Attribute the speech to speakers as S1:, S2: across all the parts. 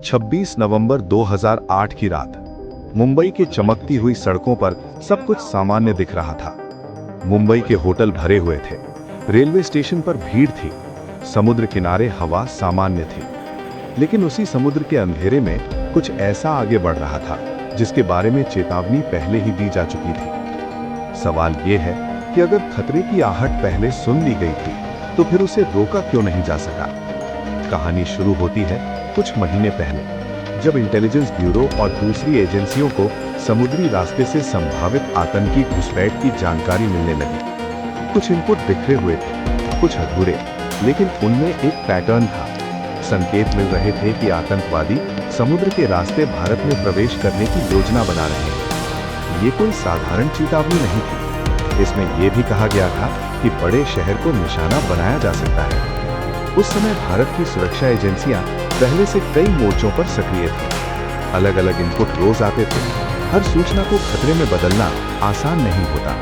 S1: 26 नवंबर 2008 की रात मुंबई की चमकती हुई सड़कों पर सब कुछ सामान्य दिख रहा था। मुंबई के होटल भरे हुए थे, रेलवे स्टेशन पर भीड़ थी, समुद्र किनारे हवा सामान्य थी। लेकिन उसी समुद्र के अंधेरे में कुछ ऐसा आगे बढ़ रहा था जिसके बारे में चेतावनी पहले ही दी जा चुकी थी। सवाल यह है कि अगर खतरे की आहट पहले सुन ली गई थी तो फिर उसे रोका क्यों नहीं जा सका। कहानी शुरू होती है कुछ महीने पहले, जब इंटेलिजेंस ब्यूरो और दूसरी एजेंसियों को समुद्री रास्ते से संभावित आतंकी घुसपैठ की जानकारी मिलने लगी। कुछ इनपुट बिखरे हुए थे, कुछ अधूरे, लेकिन उनमें एक पैटर्न था। संकेत मिल रहे थे कि आतंकवादी समुद्र के रास्ते भारत में प्रवेश करने की योजना बना रहे हैं। ये कोई साधारण चेतावनी नहीं थी। इसमें यह भी कहा गया था कि बड़े शहर को निशाना बनाया जा सकता है। उस समय भारत की सुरक्षा एजेंसियां पहले से कई मोर्चों पर सक्रिय थी। अलग अलग इनपुट रोज आते थे। हर सूचना को खतरे में बदलना आसान नहीं होता,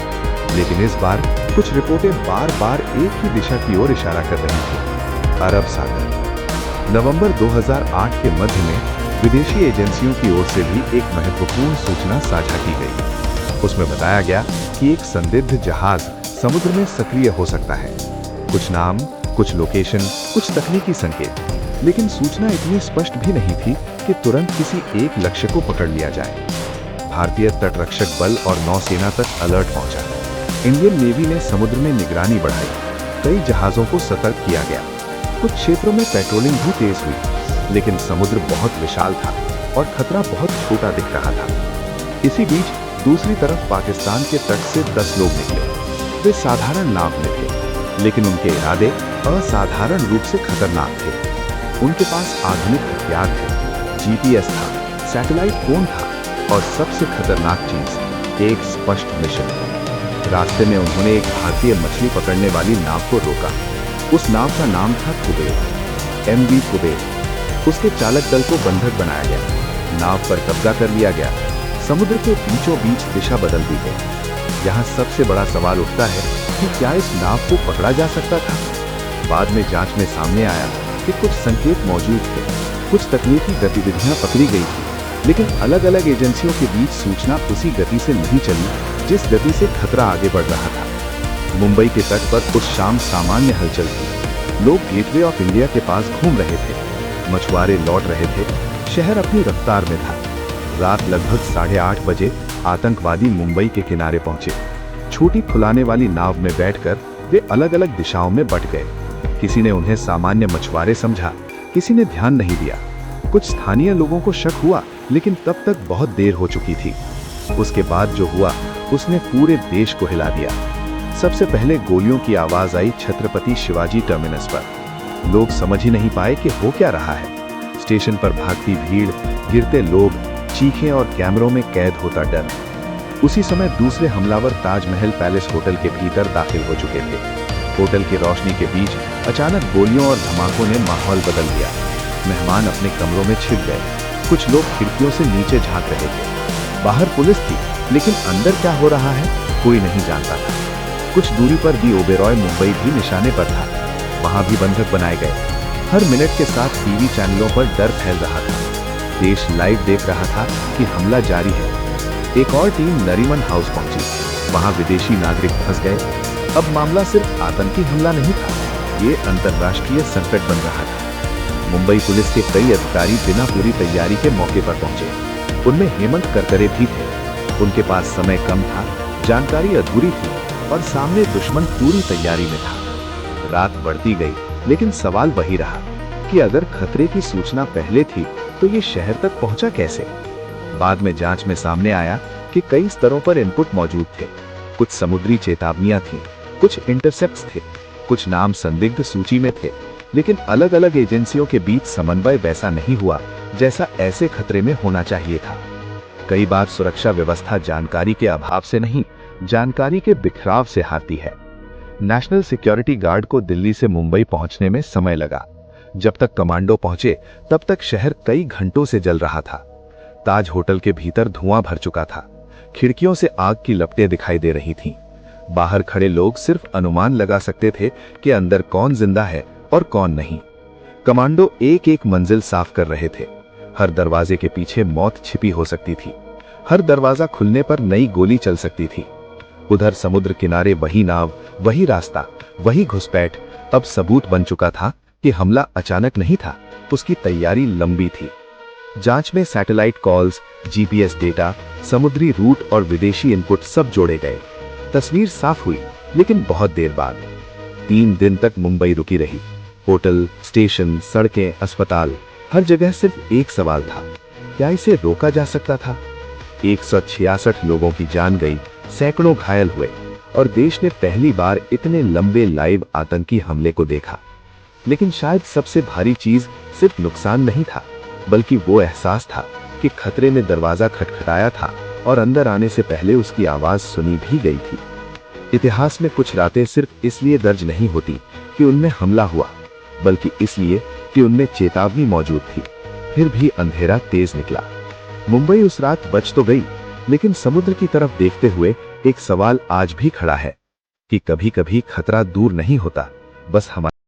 S1: लेकिन इस बार कुछ रिपोर्टें बार बार एक ही दिशा की ओर इशारा कर रही थी, अरब सागर। नवंबर 2008 के मध्य में विदेशी एजेंसियों की ओर से भी एक महत्वपूर्ण सूचना साझा की गई। उसमें बताया गया कि एक संदिग्ध जहाज समुद्र में सक्रिय हो सकता है। कुछ नाम, कुछ लोकेशन, कुछ तकनीकी संकेत, लेकिन सूचना इतनी स्पष्ट भी नहीं थी कि तुरंत किसी एक लक्ष्य को पकड़ लिया जाए। भारतीय तटरक्षक बल और नौसेना तक अलर्ट पहुंचा। इंडियन नेवी ने समुद्र में निगरानी बढ़ाई। कई जहाजों को सतर्क किया गया। कुछ क्षेत्रों में पेट्रोलिंग भी तेज हुई, लेकिन समुद्र बहुत विशाल था और खतरा बहुत छोटा दिख रहा था। इसी बीच दूसरी तरफ पाकिस्तान के तट से 10 लोग निकले। वे साधारण नाव में थे, लेकिन उनके इरादे असाधारण रूप से खतरनाक थे। उनके पास आधुनिक हथियार थे, जीपीएस था, सैटेलाइट फोन था और सबसे खतरनाक चीज, एक स्पष्ट मिशन। रास्ते में उन्होंने एक भारतीय मछली पकड़ने वाली नाव को रोका। उस नाव का नाम था कुबेर, MV कुबेर। उसके चालक दल को बंधक बनाया गया। नाव पर कब्जा कर लिया गया। समुद्र के बीचों बीच दिशा बदल दी गई। यहाँ सबसे बड़ा सवाल उठता है कि क्या इस नाव को पकड़ा जा सकता था? बाद में जांच में सामने आया कि कुछ संकेत मौजूद थे, कुछ तकनीकी गतिविधियां पकड़ी गई थी, लेकिन अलग अलग एजेंसियों के बीच सूचना उसी गति से नहीं चली जिस गति से खतरा आगे बढ़ रहा था। मुंबई के तट पर उस शाम सामान्य हलचल थी। लोग गेटवे ऑफ इंडिया के पास घूम रहे थे, मछुआरे लौट रहे थे, शहर अपनी रफ्तार में था। रात लगभग 8:30 बजे आतंकवादी मुंबई के किनारे पहुंचे। छोटी फुलाने वाली नाव में बैठकर वे अलग अलग दिशाओं में बट गए। किसी ने उन्हें सामान्य मछुआरे समझा, किसी ने ध्यान नहीं दिया। कुछ स्थानीय लोगों को शक हुआ, लेकिन तब तक बहुत देर हो चुकी थी। उसके बाद जो हुआ उसने पूरे देश को हिला दिया। सबसे पहले गोलियों की आवाज आई छत्रपति शिवाजी टर्मिनस पर। लोग समझ ही नहीं पाए कि हो क्या रहा है। स्टेशन पर भागती भीड़, गिरते लोग, चीखें और कैमरों में कैद होता डर। उसी समय दूसरे हमलावर ताजमहल पैलेस होटल के भीतर दाखिल हो चुके थे। होटल की रोशनी के बीच अचानक गोलियों और धमाकों ने माहौल बदल दिया। मेहमान अपने कमरों में छिप गए। कुछ लोग खिड़कियों से नीचे झांक रहे थे। बाहर पुलिस थी, लेकिन अंदर क्या हो रहा है कोई नहीं जानता था। कुछ दूरी पर भी ओबेरॉय मुंबई भी निशाने पर था। वहां भी बंधक बनाए गए। हर मिनट के साथ टीवी चैनलों पर डर फैल रहा था। देश लाइव देख रहा था कि हमला जारी है। एक और टीम नरीमन हाउस पहुंची। वहां विदेशी नागरिक फंस गए। अब मामला सिर्फ आतंकी हमला नहीं था, ये अंतर्राष्ट्रीय संकट बन रहा था। मुंबई पुलिस के कई अधिकारी बिना पूरी तैयारी के मौके पर पहुंचे। उनमें हेमंत करकरे भी थे। उनके पास समय कम था, जानकारी अधूरी थी और सामने दुश्मन पूरी तैयारी में था। रात बढ़ती गई, लेकिन सवाल वही रहा कि अगर खतरे की सूचना पहले थी तो ये शहर तक पहुंचा कैसे? बाद में जांच में सामने आया कि कई स्तरों पर इनपुट मौजूद थे। कुछ समुद्री चेतावनियां थीं, कुछ इंटरसेप्ट्स थे, कुछ नाम संदिग्ध सूची में थे, लेकिन अलग अलग एजेंसियों के बीच समन्वय वैसा नहीं हुआ जैसा ऐसे खतरे में होना चाहिए था। कई बार सुरक्षा व्यवस्था जानकारी के अभाव से नहीं, जानकारी के बिखराव से हारती है। नेशनल सिक्योरिटी गार्ड को दिल्ली से मुंबई पहुंचने में समय लगा। जब तक कमांडो पहुंचे तब तक शहर कई घंटों से जल रहा था। ताज होटल के भीतर धुआं भर चुका था। खिड़कियों से आग की लपटें दिखाई दे रही थीं। बाहर खड़े लोग सिर्फ अनुमान लगा सकते थे कि अंदर कौन जिंदा है और कौन नहीं। कमांडो एक एक मंजिल साफ कर रहे थे। हर दरवाजे के पीछे मौत छिपी हो सकती थी। हर दरवाजा खुलने पर नई गोली चल सकती थी। उधर समुद्र किनारे वही नाव, वही रास्ता, वही घुसपैठ अब सबूत बन चुका था कि हमला अचानक नहीं था, उसकी तैयारी लंबी थी। जांच में सैटेलाइट कॉल्स, जीपीएस डेटा, समुद्री रूट और विदेशी इनपुट सब जोड़े गए। तस्वीर साफ हुई, लेकिन बहुत देर बाद। 3 दिन तक मुंबई रुकी रही। होटल, स्टेशन, सड़कें, अस्पताल, हर जगह सिर्फ एक सवाल था, क्या इसे रोका जा सकता था? 166 लोगों की जान गई, सैकड़ों घायल हुए और देश ने पहली बार इतने लंबे लाइव आतंकी हमले को देखा। लेकिन शायद सबसे भारी चीज सिर्फ नुकसान नहीं था, बल्कि वो एहसास था कि खतरे ने दरवाजा खटखटाया था और अंदर आने से पहले उसकी आवाज सुनी भी गई थी। इतिहास में कुछ रातें सिर्फ इसलिए दर्ज नहीं होती कि उनमें हमला हुआ, बल्कि इसलिए कि उनमें चेतावनी मौजूद थी। फिर भी अंधेरा तेज निकला। मुंबई उस रात बच तो गई, लेकिन समुद्र की तरफ देखते हुए एक सवाल आज भी खड़ा है कि कभी-कभी खतरा दूर नहीं होता, बस हमारे